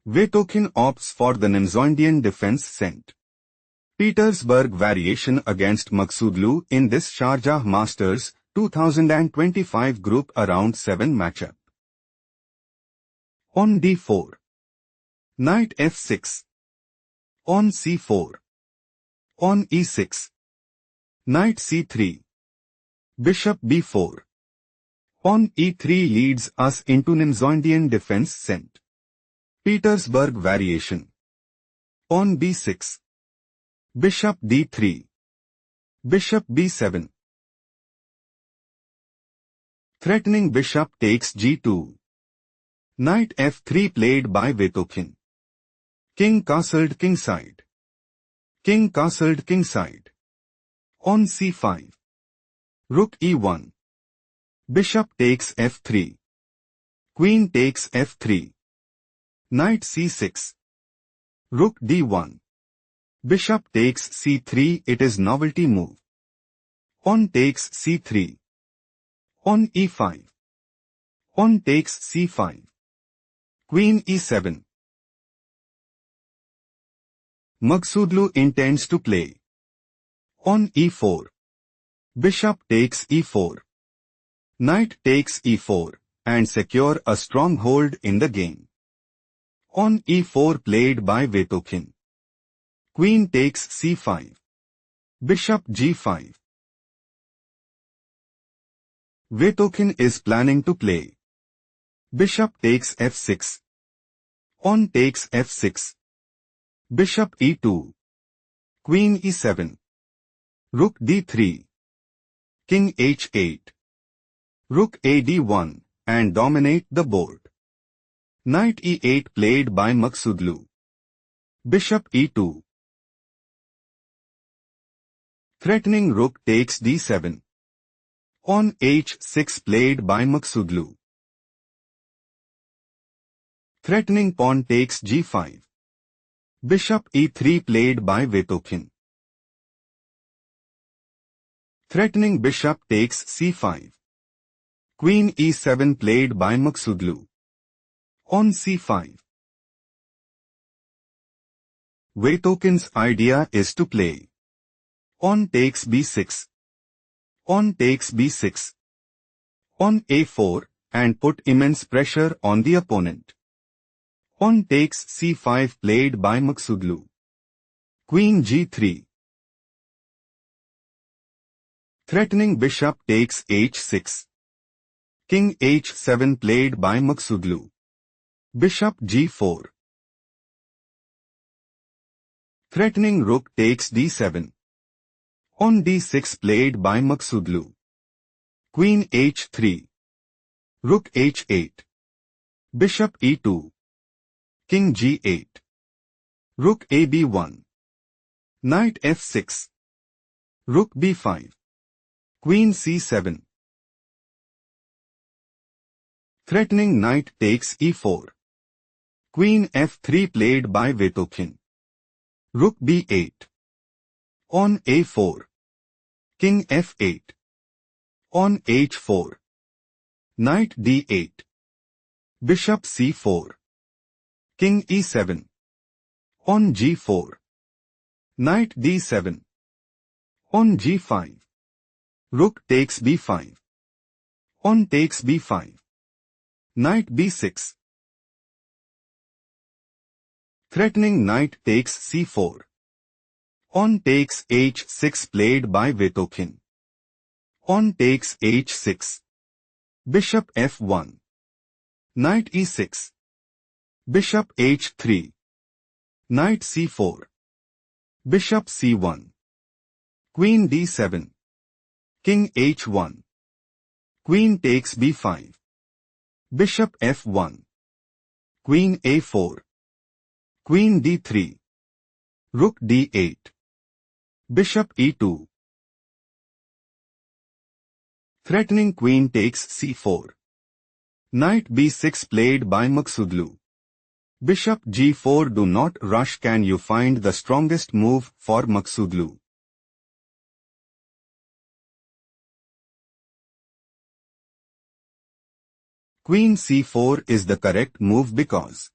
Vetokhin opts for the Nimzondian defense St. Petersburg variation against Maghsoodloo in this Sharjah Masters 2025 Group Around 7 matchup. On d4. Knight f6. On c4. On e6. Knight c3. Bishop b4. On e3 leads us into Nimzondian defense St. Petersburg variation. On b6. Bishop d3. Bishop b7. Threatening bishop takes g2. Knight f3 played by Vetokhin. King castled kingside. King castled kingside. On c5. Rook e1. Bishop takes f3. Queen takes f3. Knight c6. Rook d1. Bishop takes c3. It is novelty move. On takes c3. On e5. On takes c5. Queen e7. Maghsoodloo intends to play. On e4. Bishop takes e4. Knight takes e4 and secure a stronghold in the game. On e4 played by Vetokhin. Queen takes c5. Bishop g5. Vetokhin is planning to play. Bishop takes f6. On takes f6. Bishop e2. Queen e7. Rook d3. King h8. Rook a d1 and dominate the board. Knight e8 played by Maghsoodloo. Bishop e2. Threatening rook takes d7. On h6 played by Maghsoodloo. Threatening pawn takes g5. Bishop e3 played by Vetokhin. Threatening bishop takes c5. Queen e7 played by Maghsoodloo. On c5. Vetokhin's idea is to play. On takes b6. On takes b6. On a4 and put immense pressure on the opponent. On takes c5 played by Maghsoodloo. Queen g3. Threatening bishop takes h6. King h7 played by Maghsoodloo. Bishop g4. Threatening rook takes d7. On d6 played by Maghsoodloo. Queen h3. Rook h8. Bishop e2. King g8. Rook a b1. Knight f6. Rook b5. Queen c7. Threatening knight takes e4. Queen f3 played by Vetokhin. Rook b8. On a4. King f8. On h4. Knight d8. Bishop c4. King e7. On g4. Knight d7. On g5. Rook takes b5. On takes b5. Knight b6. Threatening knight takes c4. On takes h6 played by Vetokhin. On takes h6. Bishop f1. Knight e6. Bishop h3. Knight c4. Bishop c1. Queen d7. King h1. Queen takes b5. Bishop f1. Queen a4. Queen d3. Rook d8. Bishop e2. Threatening queen takes c4. Knight b6 played by Maghsoodloo. Bishop g4. Do not rush. Can you find the strongest move for Maghsoodloo? Queen c4 is the correct move because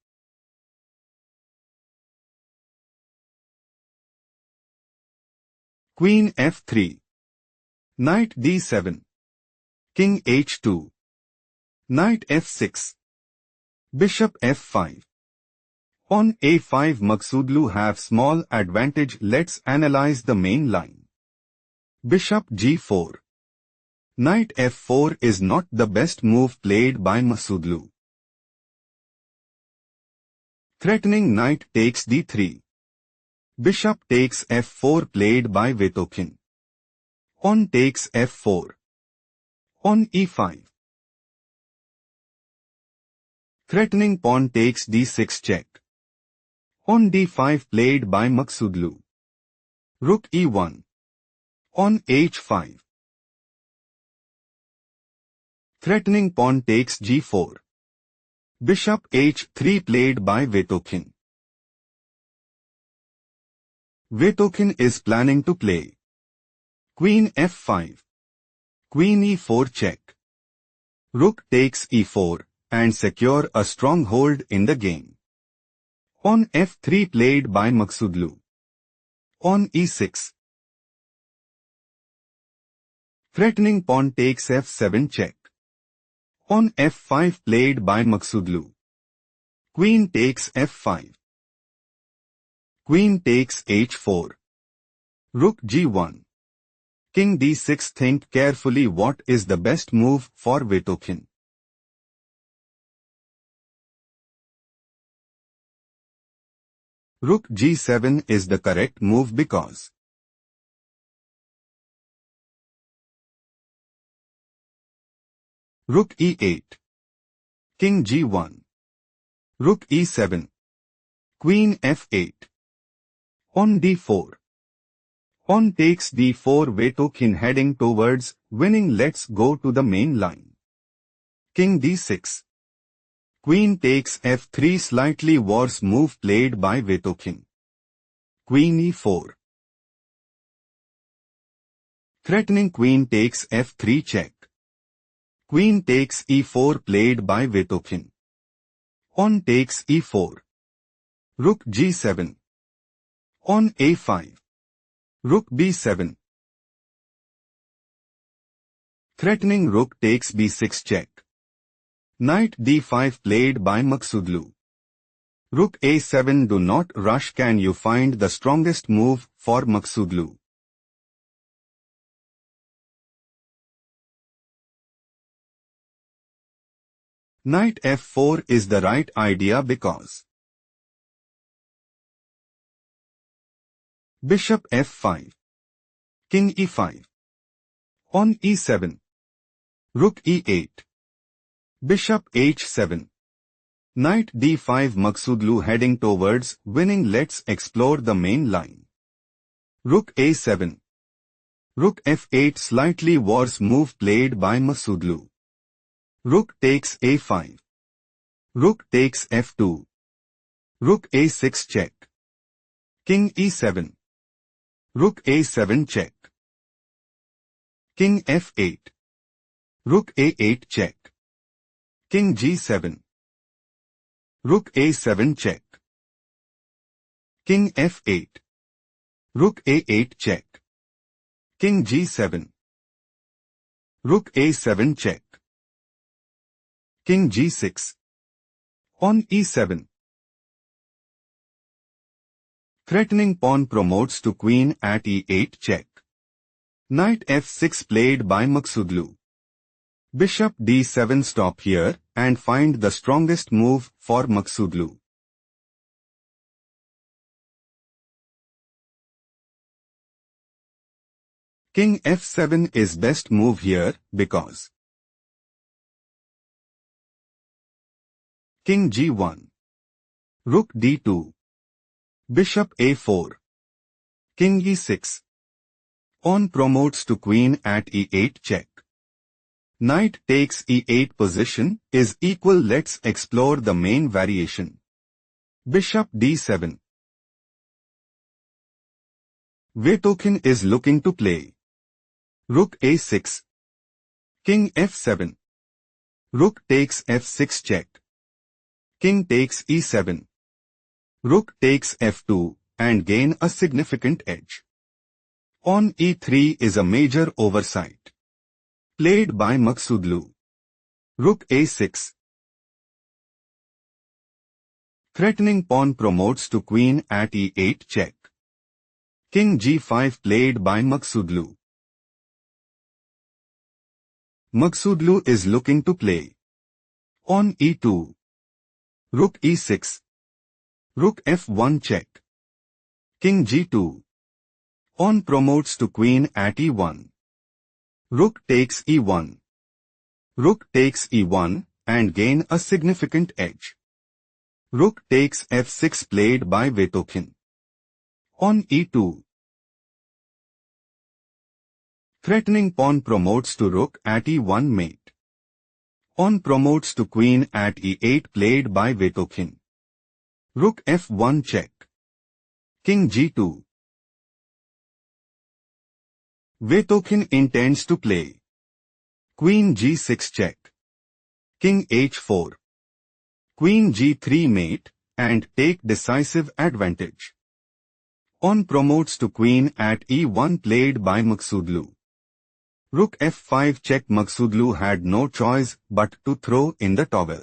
Queen f3. Knight d7. King h2. Knight f6. Bishop f5. Pawn a5. Maghsoodloo have small advantage. Let's analyze the main line. Bishop g4. Knight f4 is not the best move played by Maghsoodloo. Threatening knight takes d3. Bishop takes f4 played by Vetokhin. Pawn takes f4. Pawn e5. Threatening pawn takes d6 check. Pawn d5 played by Maghsoodloo. Rook e1. Pawn h5. Threatening pawn takes g4. Bishop h3 played by Vetokhin. Vetokhin is planning to play Queen f5. Queen e4 check. Rook takes e4 and secure a stronghold in the game. Pawn f3 played by Maghsoodloo. Pawn e6. Threatening pawn takes f7 check. Pawn f5 played by Maghsoodloo. Queen takes f5. Queen takes h4. Rook g1. King d6. Think carefully what is the best move for Vetokhin. Rook g7 is the correct move because Rook e8. King g1. Rook e7. Queen f8. Pawn d4. Pawn takes d4. Vetokhin heading towards winning. Let's go to the main line. King d6. Queen takes f3. Slightly worse move played by Vetokhin. Queen e4. Threatening queen takes f3 check. Queen takes e4 played by Vetokhin. Pawn takes e4. Rook g7. Pawn a5. Rook b7. Threatening rook takes b6 check. Knight d5 played by Maghsoodloo. Rook a7. Do not rush. Can you find the strongest move for Maghsoodloo? Knight f4 is the right idea because Bishop f5. King e5. Pawn e7. Rook e8. Bishop h7. Knight d5. Maghsoodloo heading towards winning. Let's explore the main line. Rook a7. Rook f8. Slightly worse move played by Maghsoodloo. Rook takes a5. Rook takes f2. Rook a6 check. King e7. Rook a7 check. King f8. Rook a8 check. King g7. Rook a7 check. King f8. Rook a8 check. King g7. Rook a7 check. King g6. Pawn e7. Threatening pawn promotes to queen at e8 check. Knight f6 played by Maghsoodloo. Bishop d7. Stop here and find the strongest move for Maghsoodloo. King f7 is best move here because King g1. Rook d2. Bishop a4. King e6. Pawn promotes to queen at e8 check. Knight takes e8 position is equal. Let's explore the main variation. Bishop d7. Vetokhin is looking to play Rook a6. King f7. Rook takes f6 check. King takes e7. Rook takes f2 and gain a significant edge. On e3 is a major oversight. Played by Maghsoodloo. Rook a6. Threatening pawn promotes to queen at e8 check. King g5 played by Maghsoodloo. Maghsoodloo is looking to play. On e2. Rook e6. Rook f1 check. King g2. Pawn promotes to queen at e1. Rook takes e1. Rook takes e1 and gain a significant edge. Rook takes f6 played by Vetokhin. On e2. Threatening pawn promotes to rook at e1 mate. Pawn promotes to queen at e8 played by Vetokhin. Rook f1 check. King g2. Vetokhin intends to play. Queen g6 check. King h4. Queen g3 mate, and take decisive advantage. Pawn promotes to queen at e1 played by Maghsoodloo. Rook f5 check. Maghsoodloo had no choice but to throw in the towel.